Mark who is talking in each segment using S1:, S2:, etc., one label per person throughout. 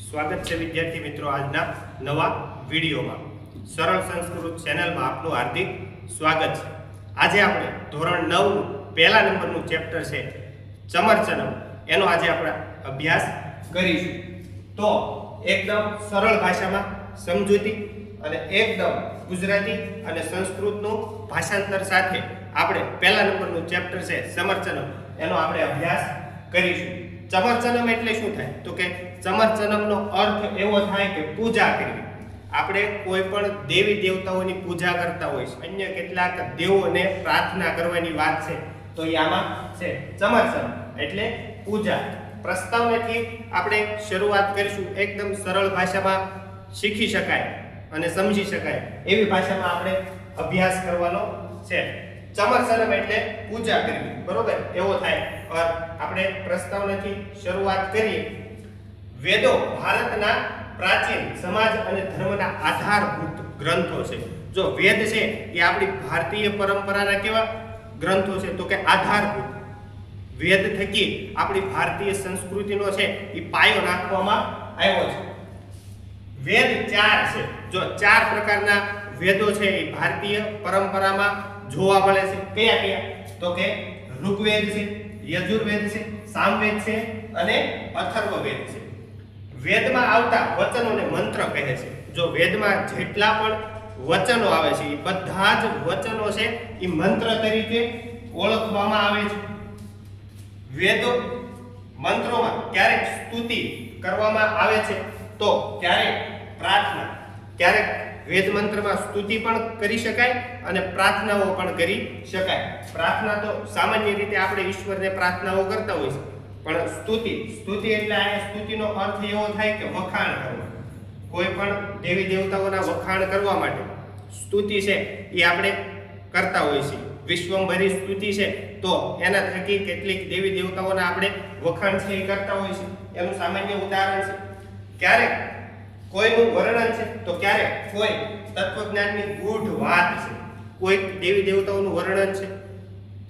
S1: સ્વાગત છે વિદ્યાર્થી મિત્રો આજના નવા વિડીયોમાં. સરળ સંસ્કૃત ચેનલમાં આપનું હાર્દિક સ્વાગત છે. આજે આપણે ધોરણ 9 પહેલા નંબરનું ચેપ્ટર છે ચમરચનમ, એનો આજે આપણે અભ્યાસ કરીશું. તો એકદમ સરળ ભાષામાં સમજૂતી અને એકદમ ગુજરાતી અને સંસ્કૃતનું ભાષાંતર સાથે આપણે પહેલા નંબરનું ચેપ્ટર છે ચમરચનમ, એનો આપણે અભ્યાસ કરીશું. ચમરચનમ એટલે શું થાય? તો કે ચમરચનમનો અર્થ એવો થાય કે પૂજા કરવી. આપણે કોઈ પણ દેવી દેવતાઓની પૂજા કરતા હોય છે, અન્ય કેટલાક દેવોને પ્રાર્થના કરવાની વાત છે, તો એ આમાં છે ચમરચનમ એટલે પૂજા. પ્રસ્તાવનાથી આપણે શરૂઆત કરીશું. એકદમ સરળ ભાષામાં શીખી શકાય અને સમજી શકાય એવી ભાષામાં આપણે અભ્યાસ કરવાનો છે. ચમરચનમ એટલે પૂજા કરવી, બરોબર? એવો થાય. આપણે પ્રસ્તાવનાથી શરૂઆત કરીએ. વેદો ભારતના પ્રાચીન સમાજ અને ધર્મના આધારભૂત ગ્રંથો છે. જો વેદ છે એ આપણી ભારતીય પરંપરાના કેવા ગ્રંથો છે? તો કે આધારભૂત. વેદ થકી આપણી ભારતીય સંસ્કૃતિનો છે એ પાયો નાખવામાં આવ્યો છે. વેદ 4 છે. જો 4 પ્રકારના વેદો છે એ ભારતીય પરંપરામાં જોવા મળે છે. કયા કયા? તો કે ઋગ્વેદ છે, યજુર્વેદ છે, સામવેદ છે અને અથર્વવેદ છે. વેદમાં આવતા વચનોને મંત્ર કહે છે. જો વેદમાં જેટલા પણ વચનો આવે છે એ બધા જ વચનો છે એ મંત્ર તરીકે ઓળખવામાં આવે છે. વેદો મંત્રોમાં ક્યારેક સ્તુતિ કરવામાં આવે છે તો ક્યારેક પ્રાર્થના. ક્યારેક વેદ મંત્રમાં સ્તુતિ પણ કરી શકાય અને પ્રાર્થનાઓ પણ કરી શકાય. પ્રાર્થના તો સામાન્ય રીતે આપણે ઈશ્વરને પ્રાર્થનાઓ કરતા હોય છે, પણ સ્તુતિ એટલે આ સ્તુતિનો અર્થ એવો થાય કે વખાણ કરવું. કોઈ પણ દેવી દેવતાઓના વખાણ કરવા માટે સ્તુતિ છે એ આપણે કરતા હોય છે. વિશ્વંભરી સ્તુતિ છે તો એના થકી કેટલીક દેવી દેવતાઓના આપણે વખાણ છે એ કરતા હોય છે. એનું સામાન્ય ઉદાહરણ છે. ક્યારેક કોઈનું વર્ણન છે તો ક્યારેક કોઈ તત્વજ્ઞાનની ગૂઢ વાત છે. કોઈ દેવી દેવતાઓનું વર્ણન છે,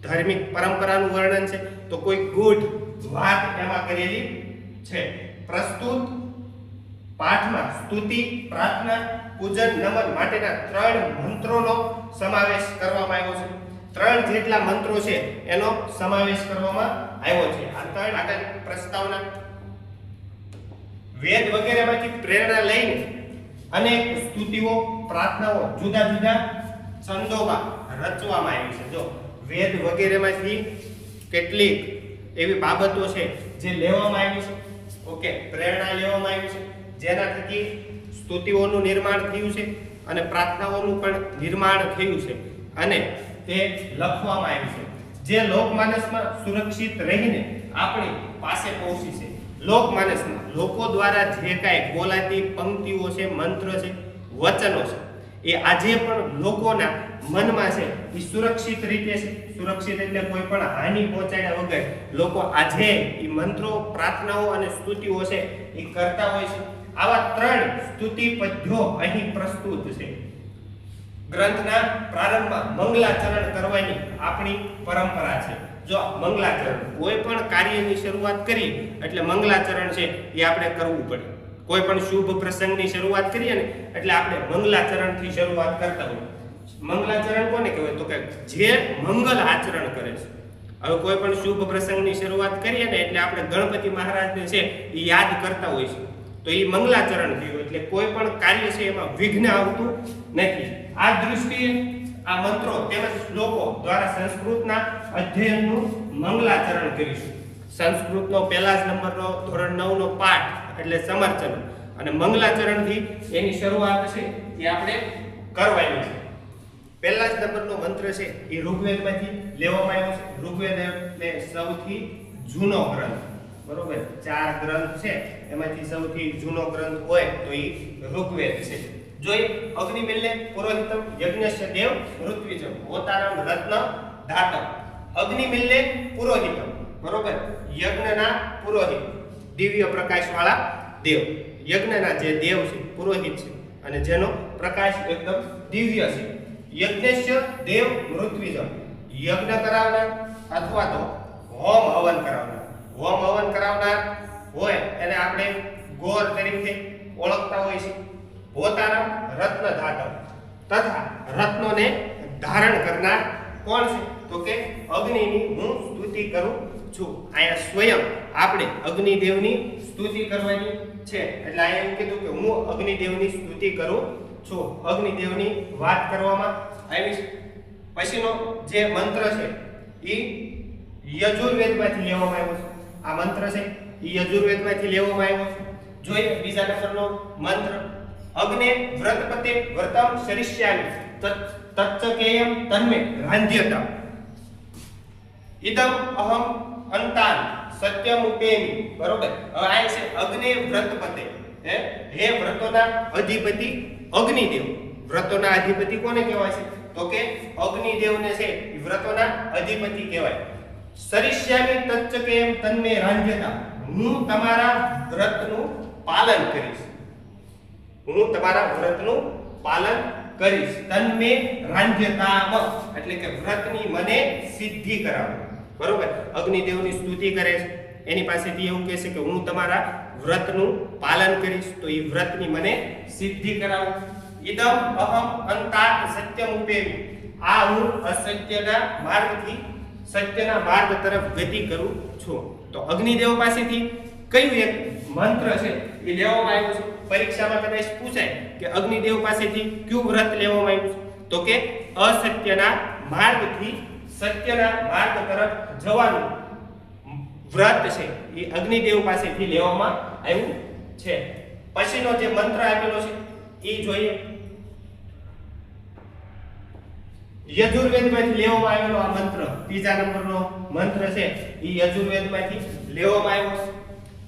S1: ધાર્મિક પરંપરાનું વર્ણન છે, તો કોઈ ગૂઢ વાત એમાં કરેલી છે. પ્રસ્તુત પાઠમાં સ્તુતિ, પ્રાર્થના, પૂજન, નમન માટેના 3 મંત્રોનો સમાવેશ કરવામાં આવ્યો છે. 3 જેટલા મંત્રો છે એનો સમાવેશ કરવામાં આવ્યો છે. આ 3 આગળ પ્રસ્તાવના. વેદ વગેરેમાંથી પ્રેરણા લઈને અનેક સ્તુતિઓ, પ્રાર્થનાઓ જુદા જુદા છંદોમાં રચવામાં આવી છે. જો વેદ વગેરેમાંથી કેટલીક એવી બાબતો છે જે લેવામાં આવી છે, ઓકે, પ્રેરણા લેવામાં આવી છે, જેના થકી સ્તુતિઓનું નિર્માણ થયું છે અને પ્રાર્થનાઓનું પણ નિર્માણ થયું છે અને તે લખવામાં આવ્યું છે, જે લોકમાનસમાં સુરક્ષિત રહીને આપણી પાસે પહોંચી છે. લોકમાનસમાં લોકો દ્વારા જે કાંઈ બોલાતી પંક્તિઓ છે, મંત્ર છે, વચનો છે, એ આજે પણ લોકોના મનમાં છે એ સુરક્ષિત રીતે છે. સુરક્ષિત એટલે કોઈ પણ હાનિ પહોંચાડ્યા વગર લોકો આજે એ મંત્રો, પ્રાર્થનાઓ અને સ્તુતિઓ છે એ કરતા હોય છે. આવા 3 સ્તુતિ પદ્યો અહીં પ્રસ્તુત છે. ગ્રંથના પ્રારંભમાં મંગલાચરણ કરવાની આપણી પરંપરા છે. જો મંગલાચરણ, કોઈ પણ કાર્યની શરૂઆત કરી એટલે મંગલાચરણ છે એ આપણે કરવું પડે. કોઈ પણ શુભ પ્રસંગની શરૂઆત કરીએ ને એટલે આપણે મંગલાચરણથી શરૂઆત કરતા હોઈએ. મંગલાચરણ કોને કહેવાય? તો કે જે મંગલ આચરણ કરે છે. હવે કોઈ પણ શુભ પ્રસંગની શરૂઆત કરીએ ને એટલે આપણે ગણપતિ મહારાજને છે એ યાદ કરતા હોય છે, તો એ મંગલાચરણ થયું. એટલે કોઈ પણ કાર્ય છે એમાં વિઘ્ન આવતું નથી. આ દૃષ્ટિએ આ મંત્રો તેમજ શ્લોકો દ્વારા સંસ્કૃતના અધ્યયનનું મંગલાચરણ કરીશું. સંસ્કૃતનો પહેલા જ નંબરનો ધોરણ 9 નો પાઠ એટલે ચમરચનમ, અને મંગલાચરણથી એની શરૂઆત છે એ આપણે કરવાની છે. પહેલા જ નંબરનો મંત્ર છે એ ઋગ્વેદમાંથી લેવામાં આવ્યો છે. ઋગ્વેદ એટલે સૌથી જૂનો ગ્રંથ, બરોબર? 4 ગ્રંથ છે એમાંથી સૌથી જૂનો ગ્રંથ હોય તો એ ઋગ્વેદ છે. જોઈ અગ્નિમિલ્લે પુરોહિતમ યજ્ઞસ્ય દેવ ઋત્વિજમ હોતારમ રત્ન ધાતમ. અગ્નિમિલ્લે પુરોહિતમ, બરોબર? યજ્ઞના પુરોહિત, દિવ્ય પ્રકાશ વાળા દેવ. યજ્ઞના જે દેવ છે, પુરોહિત છે, અને જેનો પ્રકાશ એકદમ દિવ્ય છે. યજ્ઞસ્ય દેવ ઋત્વિજમ, યજ્ઞ કરાવનાર અથવા તો હોમ હવન કરાવનાર. હોમ હવન કરાવનાર હોય એને આપણે ગોર તરીકે ઓળખતા હોય છે. પોતાના રત્ન ધાતવ તથા રત્નોને ધારણ કરનાર કોણ છે? તો કે અગ્નિની હું સ્તુતિ કરું છું. અહીંયા સ્વયં આપણે અગ્નિદેવની સ્તુતિ કરવાની છે. એટલે અહીંયા એવું કીધું કે હું અગ્નિદેવની સ્તુતિ કરું છું. અગ્નિદેવની વાત કરવામાં આવી છે. પછીનો જે મંત્ર છે એ યજુર્વેદમાંથી લેવામાં આવ્યો છે. આ મંત્ર છે એ યજુર્વેદમાંથી લેવામાં આવ્યો છે. જોઈએ બીજા નંબરનો મંત્ર અગ્ને વ્રતપતે વ્રતમ શરિષ્યામિ તચ્ચકેયમ તન્મે રાંધ્યતા ઇદમ અહમ અંતાન સત્યમુપેમિ. બરોબર. હવે આ છે અગ્ને વ્રતપતે. હે વ્રતોના અધિપતિ અગ્નિદેવ. વ્રતોના અધિપતિ કોને કહેવાય છે? તો કે અગ્નિદેવને છે એ વ્રતોના અધિપતિ કહેવાય. શરિષ્યામિ તચ્ચકેયમ તન્મે રાંધ્યતા. હું તમારા વ્રતનું પાલન કરીશ. હું તમારા વ્રતનું પાલન કરીશ. તન્મે રાંધ્યતામ એટલે કે વ્રતની મને સિદ્ધિ કરાવો. બરોબર. અગ્નિદેવની સ્તુતિ કરે છે. એની પાસેથી એવું કહે છે કે હું તમારા વ્રતનું પાલન કરીશ તો એ વ્રતની મને સિદ્ધિ કરાવો. ઇદમ અહમ અંતાત સત્યમુપેમિ. આ હું અસત્યના માર્ગથી સત્યના માર્ગ તરફ ગતિ કરું છું. તો અગ્નિદેવ પાસેથી કયું એક મંત્ર છે એ લેવામાં આવ્યો છે. પરીક્ષામાં કદાચ પૂછાય કે અગ્નિદેવ પાસેથી કયું વ્રત લેવામાં આવ્યું છે? તો કે અસત્યના માર્ગથી સત્યના માર્ગ તરફ જવાનું વ્રત છે એ અગ્નિદેવ પાસેથી લેવામાં આવ્યું છે. પછીનો જે મંત્ર આપેલો છે એ જોઈએ. યજુર્વેદમાંથી લેવામાં આવેલો આ મંત્ર ત્રીજા નંબરનો મંત્ર છે એ યજુર્વેદમાંથી લેવામાં આવ્યો છે.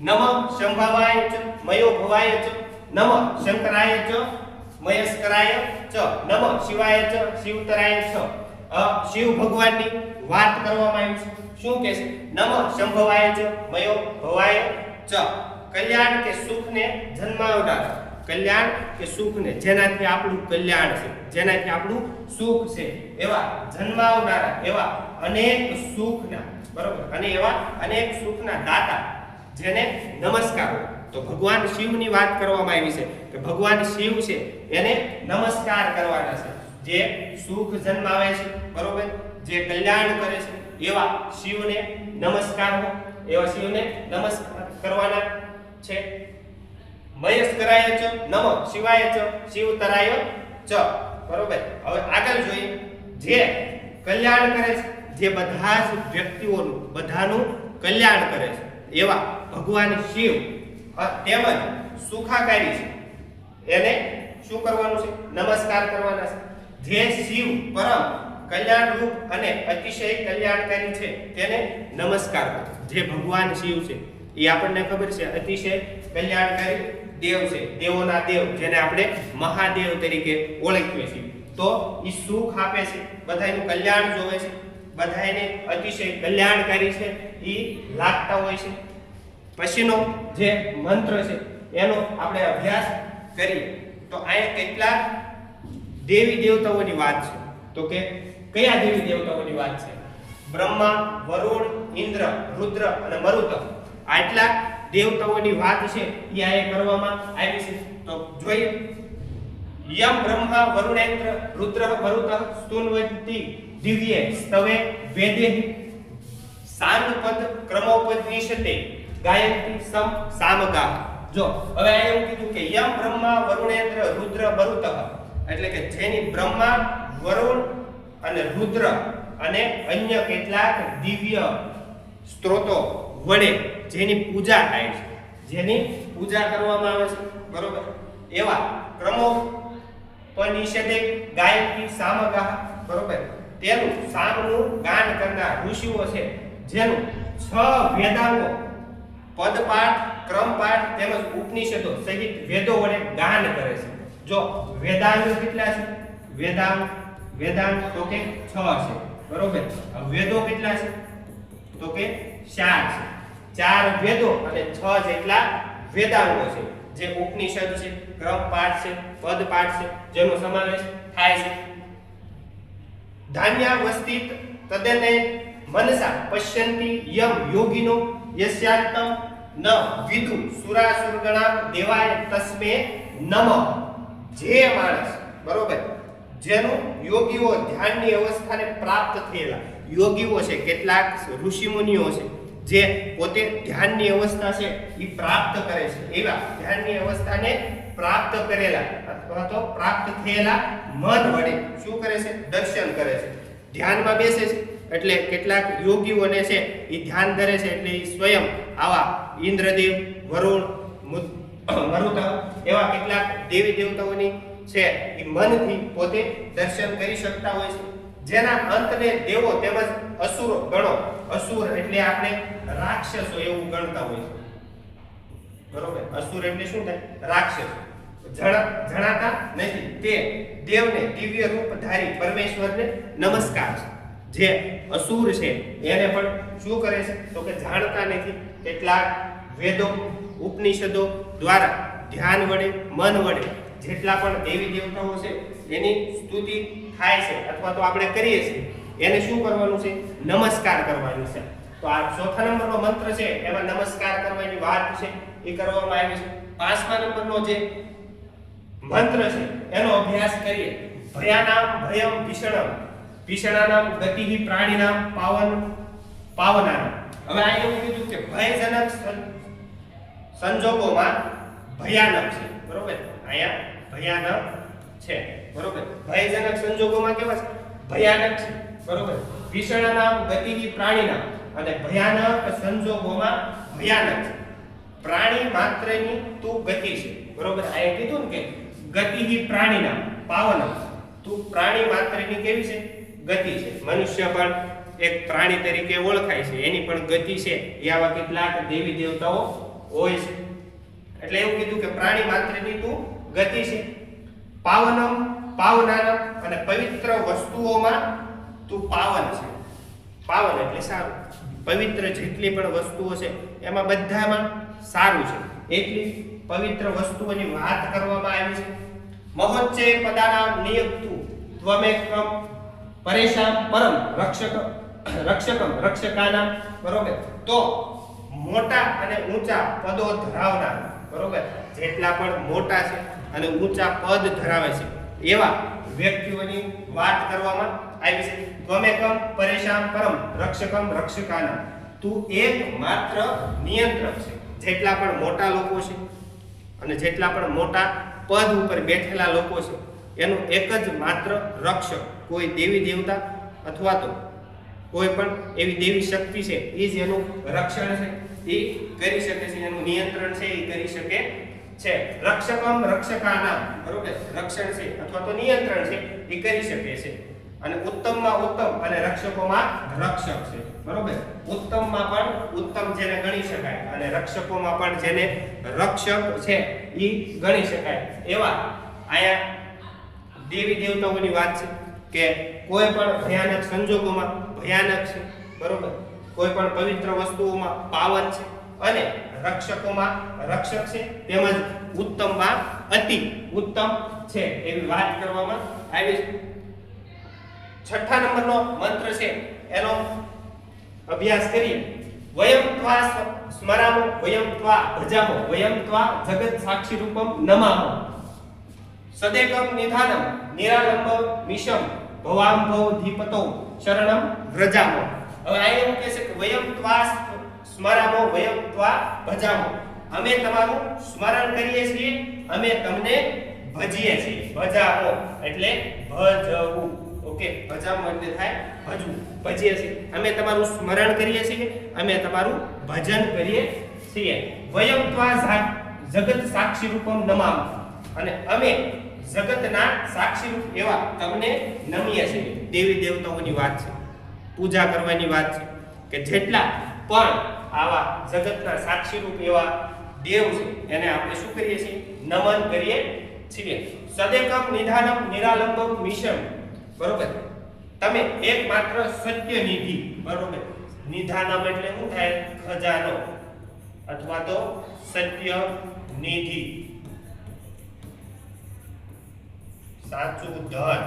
S1: નમઃ શંભવાય ચ મયો ભવાય ચ નમઃ શંકરાય ચ મયસ્કરાય ચ નમઃ શિવાય ચ શિવતરાય ચ. શિવ ભગવાનની વાત કરવામાં આવી છે. શું કહે છે? નમઃ શંભવાય ચ મયો ભવાય ચ. કલ્યાણ કે સુખને જન્માવનાર. કલ્યાણ કે સુખને જેનાથી આપણું કલ્યાણ છે, જેનાથી આપણું સુખ છે એવા જન્માવનારા એવા અનેક સુખના. બરોબર. અને એવા અનેક સુખના દાતા જેને નમસ્કાર. તો ભગવાન શિવની વાત કરવામાં આવી છે કે ભગવાન શિવ છે એને નમસ્કાર કરવાના છે. જે સુખ જન્માવે છે, બરોબર, જે કલ્યાણ કરે છે એવા શિવને નમસ્કાર હો. એવા શિવને નમસ્કાર કરવાના છે. મયસ્કરાય ચ નમઃ શિવાય ચ શિવતરાય ચ. બરોબર. હવે આગળ જોઈએ. જે કલ્યાણ કરે છે, જે બધા જ વ્યક્તિઓનું બધાનું કલ્યાણ કરે છે એવા ભગવાન શિવ તેમજ સુખાકારી છે એને શું કરવાનું છે? નમસ્કાર કરવાના છે. જે શિવ પરમ કલ્યાણ રૂપ અને અતિશય કલ્યાણકારી છે તેને નમસ્કાર કરો. જે ભગવાન શિવ છે એ આપણને ખબર છે અતિશય કલ્યાણકારી દેવ છે, દેવોના દેવ, જેને આપણે મહાદેવ તરીકે ઓળખીએ છીએ. તો એ સુખ આપે છે, બધાનું કલ્યાણ જોવે છે, બધાને અતિશય કલ્યાણકારી છે એ લાગતા હોય છે. પછીનો જે મંત્ર છે એનો આપણે અભ્યાસ કરીએ. તો અહીંયા કેટલાક દેવી દેવતાઓની વાત છે. તો કે કયા દેવી દેવતાઓની વાત છે? બ્રહ્મા, વરુણ, ઇન્દ્ર, રુદ્ર અને મરુત. આટલા દેવતાઓની વાત છે એ આ કરવામાં આવી છે. તો જોઈએ. યમ બ્રહ્મા વરુણેન્દ્ર રુદ્ર મરુત સ્તુન્વંતિ દિવ્યે સ્તવે વેદે સાનુપદ ક્રમોપનિષતે ગાયંતિ સમ સામગા. જો હવે આ એવું કીધું કે યમ બ્રહ્મા વરુણેન્દ્ર રુદ્ર મરુત એટલે કે જેની બ્રહ્મા, વરુણ અને રુદ્ર અને અન્ય કેટલાક દિવ્ય સ્ત્રોતો વડે જેની પૂજા થાય છે, જેની પૂજા કરવામાં આવે છે, બરોબર, એવા ક્રમોપનિષદે ગાયંતિ સામગા. બરોબર. તેનું સામનું ગાન કરનાર ઋષિઓ છે જેનું 6 વેદાંગો પદપાઠ, ક્રમપાઠ તેમજ ઉપનિષદો સહિત વેદો વડે ગાન કરે છે. જો વેદાંગ કેટલા છે? વેદાંગ તો કે 6 છે. બરોબર. વેદો કેટલા છે? તો કે 4 છે. 4 વેદો અને 6 જેટલા વેદાંગો છે. જે ઉપનિષદ છે, ક્રમપાઠ છે, પદપાઠ છે, જેનો સમાવેશ થાય છે. ધાન્યાવસ્થિત તદને મનસા પશ્યંતિ યમ યોગિનો યસ્યાંતમ ન વિદુ સુરાસુરગણા દેવાય તસ્મે નમઃ. જે માણસ બરોબર જેનું યોગીઓ ધ્યાનની અવસ્થાને પ્રાપ્ત થયેલા યોગીઓ છે, કેટલાક ઋષિમુનિઓ છે જે પોતે ધ્યાનની અવસ્થા છે એ પ્રાપ્ત કરે છે, એવા ધ્યાનની અવસ્થાને પ્રાપ્ત કરેલા અથવા તો પ્રાપ્ત થયેલા મન વડે શું કરે છે? દર્શન કરે છે. ધ્યાનમાં બેસે છે એટલે કેટલાક યોગીઓને છે એ ધ્યાન ધરે છે એટલે એ સ્વયં આવા ઇન્દ્રદેવ, વરુણ, મરુત એવા કેટલાક દેવી દેવતાઓની છે એ મનથી પોતે દર્શન કરી શકતા હોય છે. જેના અંતને દેવો તેમજ અસુરો ગણો. અસુર એટલે આપણે રાક્ષસો એવું ગણતા હોય છે, બરોબર. અસુર એટલે શું થાય? રાક્ષસ જણાતા નથી તે દેવને દિવ્ય રૂપ ધારી પરમેશ્વરને નમસ્કાર છે. જે અસુર છે એને પણ શું કરે છે તો કે જાણતા નથી. કેટલાક વેદો ઉપનિષદો દ્વારા ધ્યાન વડે મન વડે જેટલા પણ દેવી દેવતાઓ છે એની સ્તુતિ થાય છે અથવા તો આપણે કરીએ છીએ, એને શું કરવાનું છે? નમસ્કાર કરવાનું છે. તો આ ચોથા નંબરનો મંત્ર છે એમાં નમસ્કાર કરવાની વાત છે એ કરવામાં આવી છે. પાંચમા નંબરનો જે મંત્ર છે એનો અભ્યાસ કરીએ. ભયાનામ ભયમ ભીષણમ ભીષણાનામ ગતિહિ પ્રાણીનામ પાવનાનામ. હવે આ એવું કીધું કે ભયજનક સંજોગોમાં ભયાનક છે, બરોબર. અહીંયા ભયાનક છે, બરોબર. ભયજનક સંજોગોમાં કેવા છે? ભયાનક છે, બરોબર. ભીષણાનામ ગતિહિ પ્રાણીનામ અને ભયાનક સંજોગોમાં ભયાનક છે. પ્રાણી માત્રની તું ગતિ છે, બરોબર. આ કીધું ને કે ગતિહિ પ્રાણીનામ પાવનમ, તું પ્રાણી માત્રની કેવી છે? ગતિ છે. મનુષ્ય પણ એક પ્રાણી તરીકે ઓળખાય છે, એની પણ ગતિ છે. એ આવા કેટલાક દેવી દેવતાઓ હોય છે. એટલે એવું કીધું કે પ્રાણી માત્રની તું ગતિ છે. પાવનમ પાવનાનમ અને પવિત્ર વસ્તુઓમાં તું પાવન છે. પાવન એટલે સારું. પવિત્ર જેટલી પણ વસ્તુઓ છે એમાં બધામાં સારું છે. એટલી પવિત્ર વસ્તુઓની વાત કરવામાં આવી છે. મહોચ્ચે પદાનામ નિયક્તુ ત્વમેકમ પરેશાન પરમ રક્ષકમ રક્ષકાનામ, બરોબર. તો મોટા અને ઊંચા પદો ધરાવનાર, બરોબર, જેટલા પણ મોટા છે અને ઊંચા પદ ધરાવે છે એવા વ્યક્તિઓની વાત કરવામાં આવી છે. ત્વમેકમ પરેશાન પરમ રક્ષકમ રક્ષકાનામ, તું એક માત્ર નિયંત્રક છે. જેટલા પણ મોટા લોકો છે અને જેટલા પણ મોટા પદ ઉપર બેઠેલા લોકો છે એનું એક જ માત્ર રક્ષક, કોઈ દેવી દેવતા અથવા તો કોઈ પણ એવી દેવી શક્તિ છે એ જ એનું રક્ષણ છે એ કરી શકે છે, એનું નિયંત્રણ છે એ કરી શકે છે. રક્ષકમ રક્ષકાનામ, બરોબર. રક્ષણ છે અથવા તો નિયંત્રણ છે એ કરી શકે છે. અને ઉત્તમમાં ઉત્તમ અને રક્ષકોમાં રક્ષક છે, બરોબર. ઉત્તમમાં પણ ઉત્તમ જેને ગણી શકાય અને રક્ષકોમાં પણ જેને રક્ષક છે એ ગણી શકાય એવા આયા દેવી દેવતાઓની વાત છે કે કોઈ પણ ભયાનક સંજોગોમાં ભયાનક છે, બરોબર. કોઈ પણ પવિત્ર વસ્તુઓમાં પાવન છે અને રક્ષકોમાં રક્ષક છે, તેમજ ઉત્તમમાં અતિ ઉત્તમ છે એવી વાત કરવામાં આવી છે. છઠ્ઠા નંબરનો મંત્ર છે એનો અભ્યાસ કરીએ. વયમ ત્વા સ્મરામો વયમ ત્વા ભજામો વયમ ત્વા જગત સાક્ષી રૂપમ નમામો સદેકમ નિધાનમ નિરાલંબ મિશમ ભવાંભવ ધીપતો શરણમ વ્રજામો. હવે આ એવું કહે છે કે વયમ ત્વા સ્મરામો વયમ ત્વા ભજામો, અમે તમારું સ્મરણ કરીએ છીએ, અમે તમને ભજીએ છીએ. ભજામો એટલે ભજવું, ઓકે. ભજામો એટલે થાય ભજવું, ભજીએ છીએ. અમે તમારું સ્મરણ કરીએ છીએ, અમે તમારું ભજન કરીએ છીએ. વયમ ત્વા જગત સાક્ષી રૂપમ નમામ, અને અમે જગતના સાક્ષી રૂપ એવા તમને નમીએ છીએ. દેવી દેવતાઓની વાત છે, પૂજા કરવાની વાત છે કે જેટલા પણ આવા જગતના સાક્ષી રૂપ એવા દેવ છે એને આપણે શું કરીએ છીએ? નમન કરીએ છીએ. સદેકમ નિધાનમ નિરાલંબમ મિશમ, બરોબર. તમે એકમાત્ર સત્ય નિધિ, બરોબર. નિધાનમ એટલે શું થાય? ખજાનો અથવા તો સત્ય નિધિ, સાચું ધન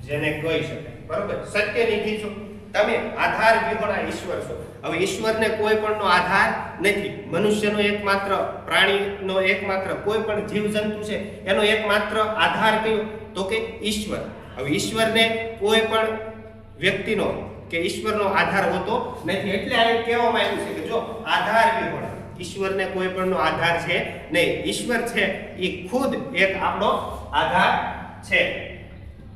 S1: જેને કહી શકાય, બરોબર. સત્ય નિધિ છો તમે આધાર વિહોણા ઈશ્વર છો. હવે ઈશ્વરને કોઈ પણનો આધાર નથી. મનુષ્યનો એકમાત્ર, પ્રાણીનો એકમાત્ર, કોઈ પણ જીવજંતુ છે એનો એકમાત્ર આધાર કયો? તો કે ઈશ્વર. હવે ઈશ્વરને કોઈ પણ વ્યક્તિનો કે ઈશ્વરનો આધાર હોતો નથી. એટલે આ કહેવામાં આવ્યું છે કે જો આધાર વિહોણા, ઈશ્વરને કોઈ પણનો આધાર છે નહીં. ઈશ્વર છે એ ખુદ એક આપણો આધાર છે.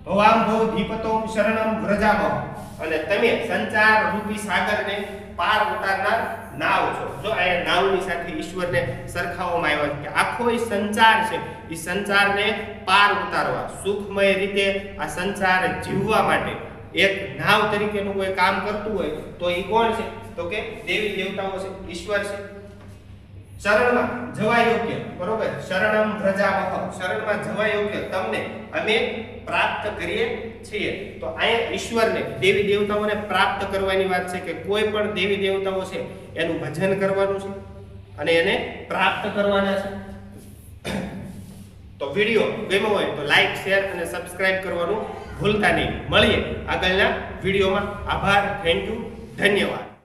S1: ભવાંભો દીપતો શરણમ વ્રજામો, અને તમે સંચાર રૂપી સાગરને પાર ઉતારનાર નાવ છો. જો આ નાવની સાથે ઈશ્વરને સરખાવવામાં આવ્યા છે કે આખો એ સંચાર છે, એ સંચારને પાર ઉતારવા, સુખમય રીતે આ સંચાર જીવવા માટે એક નાવ તરીકેનું કોઈ કામ કરતું હોય તો એ કોણ છે? તો કે દેવી દેવતાઓ છે, ઈશ્વર છે. શરણમાં જવા યોગ્ય, બરોબર, શરણમ વ્રજામહ, શરણમાં જવા યોગ્ય તમને અમે પ્રાપ્ત કરીએ છીએ. તો અહીંયા ઈશ્વરને, દેવી દેવતાઓને પ્રાપ્ત કરવાની વાત છે કે કોઈ પણ દેવી દેવતાઓ છે એનું ભજન કરવાનું છે અને એને પ્રાપ્ત કરવાના છે. તો વિડીયો ગમ્યો હોય તો લાઈક, શેર અને સબસ્ક્રાઇબ કરવાનું ભૂલતા નહીં. મળીએ આગળના વિડીયોમાં. આભાર, થેન્ક યુ, ધન્યવાદ.